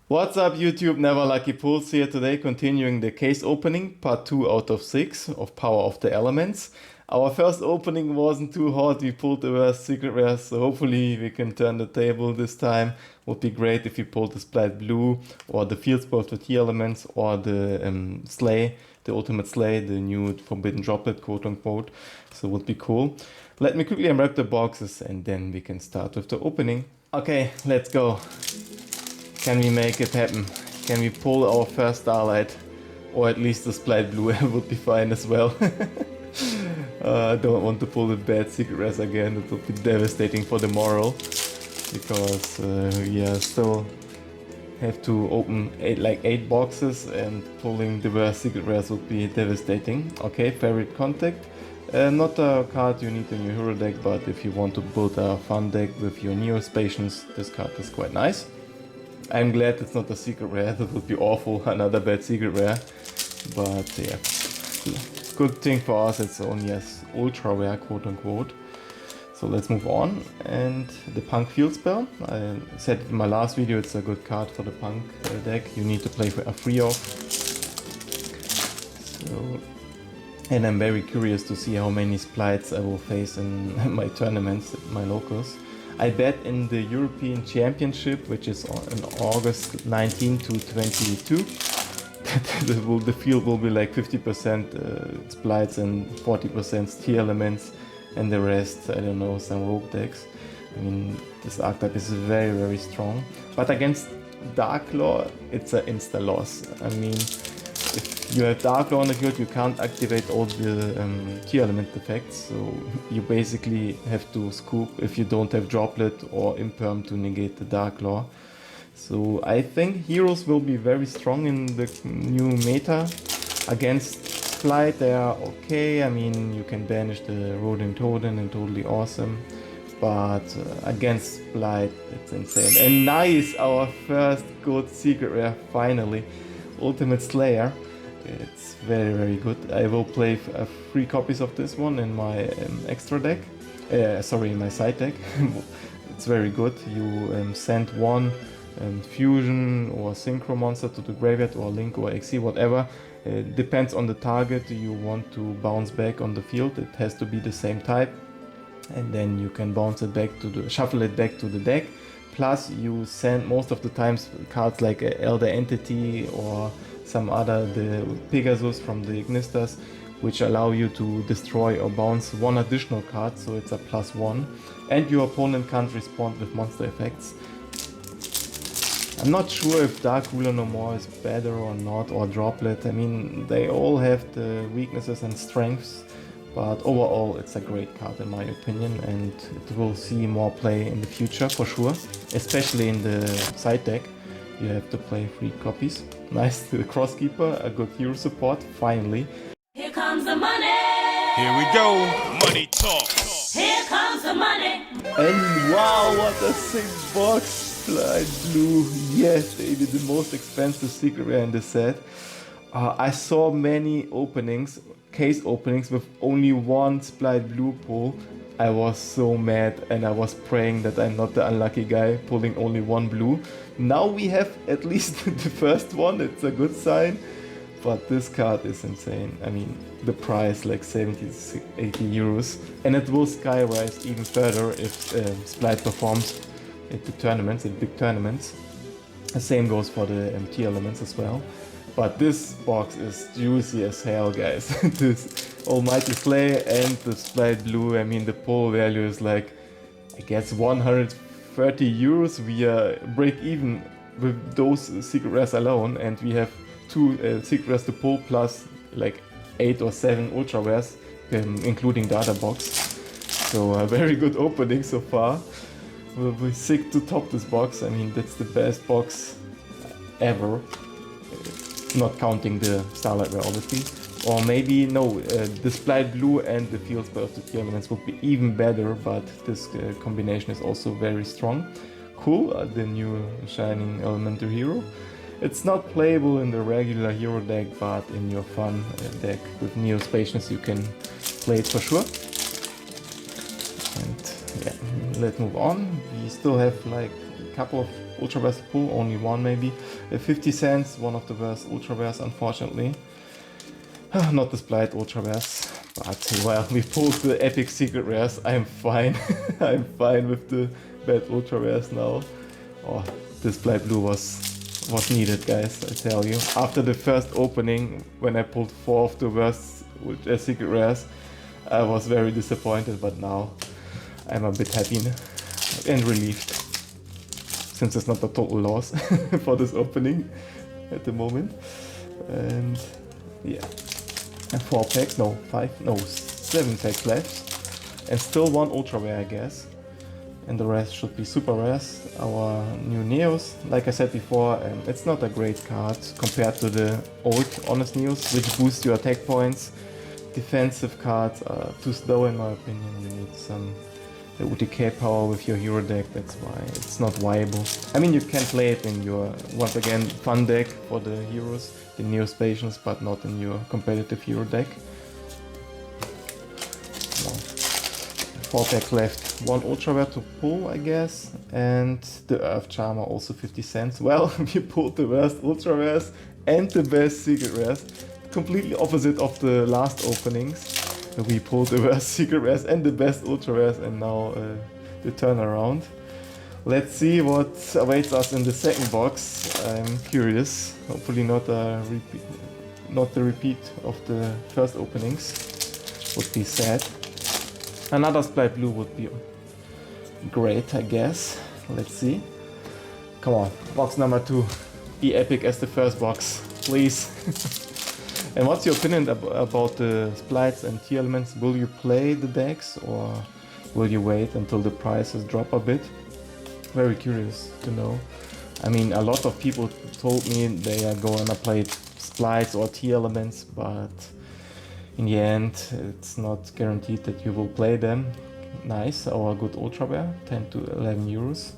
What's up YouTube, Never Lucky Pulls here today, continuing the case opening, part 2 out of 6 of Power of the Elements. Our first opening wasn't too hot, we pulled the worst secret rares, so hopefully we can turn the table this time. Would be great if we pulled the Splat Blue, or the Field Spell for T Elements, or the Slay, the Ultimate Slay, the new Forbidden Droplet, quote unquote, so would be cool. Let me quickly unwrap the boxes and then we can start with the opening. Okay, let's go. Can we make it happen? Can we pull our first Starlight? Or at least the Splat Blue would be fine as well. I don't want to pull the bad secret rares again, it would be devastating for the morale. Because still have to open 8 boxes and pulling the worst secret rares would be devastating. Okay, Favorite Contact. Not a card you need in your hero deck, but if you want to build a fun deck with your Neo-Spacians, this card is quite nice. I'm glad it's not a secret rare, that would be awful, another bad secret rare. But yeah, good thing for us, it's only as ultra rare, quote unquote. So let's move on. And the Punk Field Spell, I said in my last video, it's a good card for the Punk deck. You need to play for a free off. So, and I'm very curious to see how many splites I will face in my tournaments, my locals. I bet in the European Championship, which is on August 19 to 22, that the field will be like 50% splites and 40% T elements, and the rest, I don't know, some rogue decks. I mean, this archetype is very, very strong. But against Dark Law, it's an insta loss. I mean, if you have Dark Law on the field, you can't activate all the T element effects, so you basically have to scoop if you don't have Droplet or Imperm to negate the Dark Law. So I think heroes will be very strong in the new meta. Against Splight they are okay, I mean you can banish the Rodin Totem and totally awesome. But against Splight it's insane. And nice, our first good secret rare finally. Ultimate Slayer. It's very, very good. I will play 3 copies of this one in my extra deck. In my side deck. It's very good. You send one fusion or synchro monster to the graveyard, or link or XC, whatever. Depends on the target you want to bounce back on the field. It has to be the same type. And then you can bounce it back to the, shuffle it back to the deck. Plus you send most of the times cards like Elder Entity or some other, the Pegasus from the Ignistas, which allow you to destroy or bounce one additional card, so it's a +1. And your opponent can't respond with monster effects. I'm not sure if Dark Ruler No More is better or not, or Droplet. I mean, they all have the weaknesses and strengths. But overall, it's a great card in my opinion, and it will see more play in the future for sure. Especially in the side deck, you have to play 3 copies. Nice, the Crosskeeper, a good hero support, finally. Here comes the money! Here we go, money talk! Here comes the money! And wow, what a sick box! Splat Blue, yes baby, the most expensive secret rare in the set. I saw many openings, case openings with only one Splat Blue pull. I was so mad and I was praying that I'm not the unlucky guy pulling only one blue. Now we have at least the first one, it's a good sign. But this card is insane. I mean, the price like 70 to 80 euros. And it will skyrise even further if Splat performs at the tournaments, at big tournaments. The same goes for the T elements as well. But this box is juicy as hell, guys. This Almighty Slay and the Splat Blue, I mean the pull value is like, I guess 130 euros. We break even with those secret rares alone, and we have 2 secret rares to pull plus like 8 or 7 ultra rares, including the other box. So a very good opening so far. We'll be sick to top this box. I mean, that's the best box ever. Not counting the Starlight rare, obviously. Or maybe, no, the Splat Blue and the Field Spell of the T elements would be even better, but this combination is also very strong. Cool, the new Shining Elemental Hero. It's not playable in the regular hero deck, but in your fun deck with Neo-Spacians you can play it for sure. And yeah, let's move on. We still have like a couple of ultra rares to pull, only one maybe. 50 cents, one of the worst ultra rares unfortunately. Not the Splite ultra rares, but well, we pulled the epic secret rares. I'm fine. I'm fine with the bad ultra rares now. Oh, this Splite blue was needed, guys, I tell you. After the first opening, when I pulled 4 of the worst secret rares, I was very disappointed, but now I'm a bit happy and relieved, since it's not a total loss for this opening at the moment. And yeah, and 4 packs, no, 5, no, 7 packs left, and still 1 ultra rare, I guess. And the rest should be super rares. Our new Neos, like I said before, it's not a great card compared to the old Honest Neos, which boost your attack points. Defensive cards are too slow in my opinion. You need some UTK power with your hero deck, that's why it's not viable. I mean, you can play it in your, once again, fun deck for the heroes, the Neospatians, but not in your competitive hero deck. No. 4 packs left, 1 ultra rare to pull, I guess, and the Earth Charmer also 50 cents. Well, we pulled the worst ultra rares and the best secret rares, completely opposite of the last openings. We pulled the worst secret rares and the best ultra rares, and now the turnaround. Let's see what awaits us in the second box. I'm curious. Hopefully not a repeat, not the repeat of the first openings. Would be sad. Another Splite blue would be great, I guess. Let's see. Come on, box number 2. Be epic as the first box, please. And what's your opinion about the splites and tier elements? Will you play the decks or will you wait until the prices drop a bit? Very curious to know. I mean, a lot of people told me they are gonna play splites or tier elements, but in the end it's not guaranteed that you will play them. Nice, our good ultra rare, 10 to 11 euros.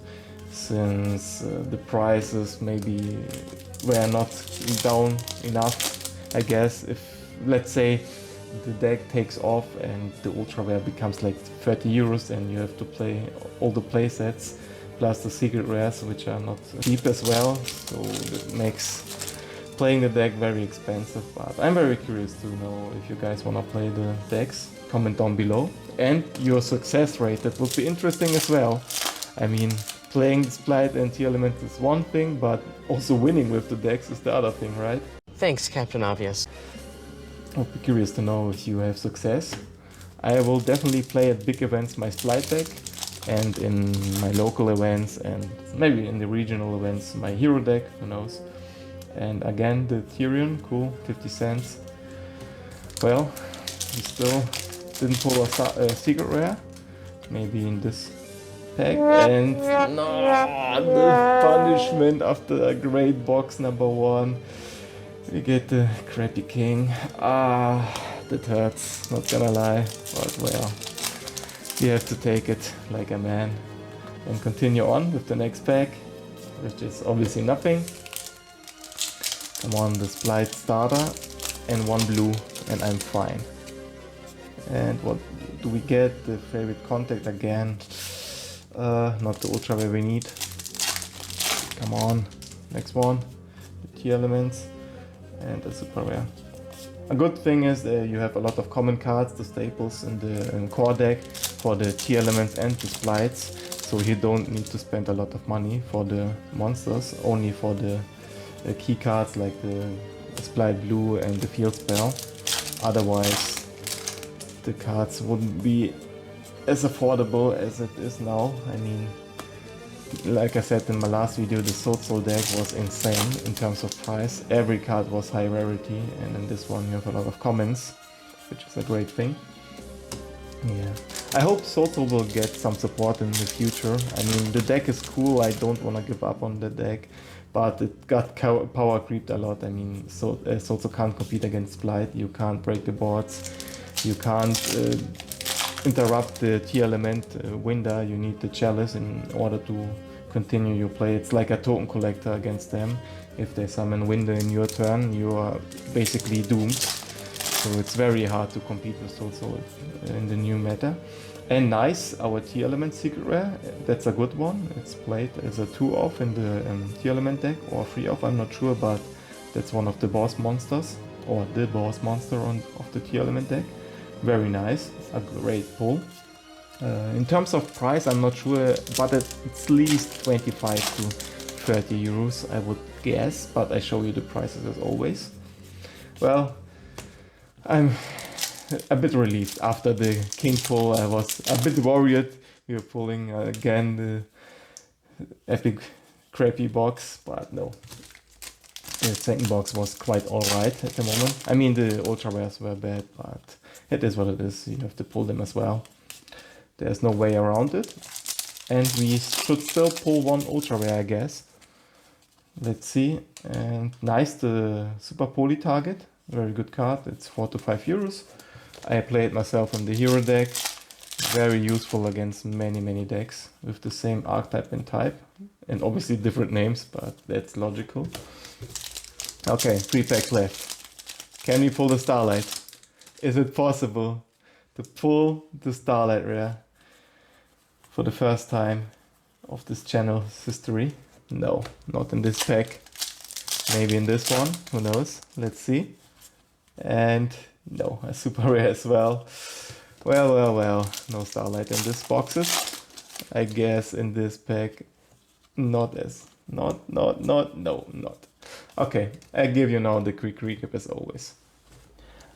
Since the prices maybe were not down enough, I guess. If, let's say, the deck takes off and the ultra rare becomes like 30 euros and you have to play all the play sets plus the secret rares, which are not cheap as well, so it makes playing the deck very expensive. But I'm very curious to know if you guys want to play the decks. Comment down below, and your success rate, that would be interesting as well. I mean, playing the Splite and tier element is one thing, but also winning with the decks is the other thing, right? Thanks, Captain Obvious. I'll be curious to know if you have success. I will definitely play at big events my Splite deck, and in my local events and maybe in the regional events my hero deck, who knows. And again, the Tyrion, cool, 50 cents. Well, we still didn't pull a secret rare, maybe in this pack, and no, the punishment after a great box number 1. We get the crappy king. That hurts, not gonna lie, but well, we have to take it like a man and continue on with the next pack, which is obviously nothing. Come on, the Splite starter and 1 blue, and I'm fine. And what do we get? The favorite contact again. Not the ultra rare we need. Come on, next one. The tier elements and the super rare. A good thing is you have a lot of common cards, the staples in the core deck for the tier elements and the splites, so you don't need to spend a lot of money for the monsters, only for the key cards like the Splite blue and the field spell. Otherwise the cards wouldn't be as affordable as it is now. I mean, like I said in my last video, the Soul deck was insane in terms of price. Every card was high rarity, and in this one you have a lot of commons, which is a great thing. Yeah, I hope Soul will get some support in the future. I mean, the deck is cool, I don't want to give up on the deck, but it got power creeped a lot. I mean, Soul can't compete against Splite, you can't break the boards, you can't interrupt the tier element window. You need the chalice in order to continue your play. It's like a token collector against them. If they summon window in your turn, you are basically doomed. So it's very hard to compete with Soul in the new meta. And nice, our T Element Secret Rare. That's a good one. It's played as a 2-off in the T Element deck, or 3-off, I'm not sure, but that's one of the boss monsters, or the boss monster of the T Element deck. Very nice, a great pull. In terms of price, I'm not sure, but it's at least 25 to 30 euros, I would guess, but I show you the prices as always. Well, I'm a bit relieved after the king pull. I was a bit worried. We were pulling again the epic crappy box, but no. The second box was quite alright at the moment. I mean, the ultra rares were bad, but it is what it is. You have to pull them as well. There's no way around it. And we should still pull one ultra rare, I guess. Let's see. And nice, the Super Poly target. Very good card. It's 4 to 5 euros. I play it myself on the hero deck. Very useful against many decks with the same archetype and type. And obviously different names, but that's logical. Okay, 3 packs left. Can we pull the Starlight? Is it possible to pull the Starlight rare for the first time of this channel's history? No, not in this pack. Maybe in this one, who knows? Let's see. And no, a super rare as well. Well, no Starlight in this boxes. I guess in this pack, not. Okay, I give you now the quick recap as always.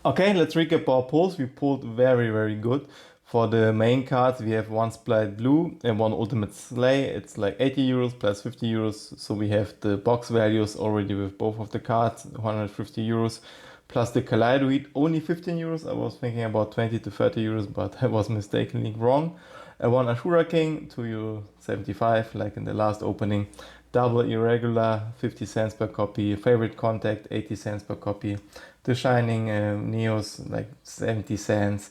Okay, let's recap our pulls. We pulled very good. For the main cards, we have one Split Blue and one Ultimate Slay. It's like 80 euros plus 50 euros. So we have the box values already with both of the cards, 150 euros. Plus the Kaleidoid, only 15 euros. I was thinking about 20 to 30 euros, but I was mistakenly wrong. One Ashura King, 2 €75, like in the last opening. Double Irregular, 50 cents per copy. Favorite Contact, 80 cents per copy. The Shining Neos, like 70 cents.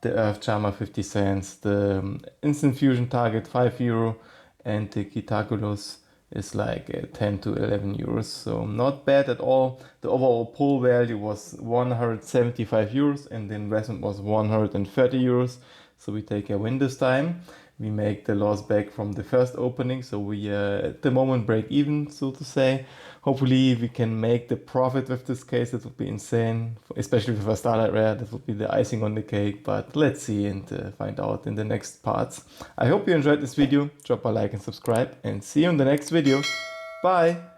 The Earth Charmer, 50 cents. The Instant Fusion Target, 5 euro. And the Kitakulus is like 10 to 11 euros, so not bad at all. The overall pull value was 175 euros and the investment was 130 euros, so we take a win this time. We make the loss back from the first opening, so we at the moment break even, so to say. Hopefully we can make the profit with this case. That would be insane, especially with a Starlight rare. That would be the icing on the cake, but let's see and find out in the next parts. I hope you enjoyed this video. Drop a like and subscribe and see you in the next video. Bye!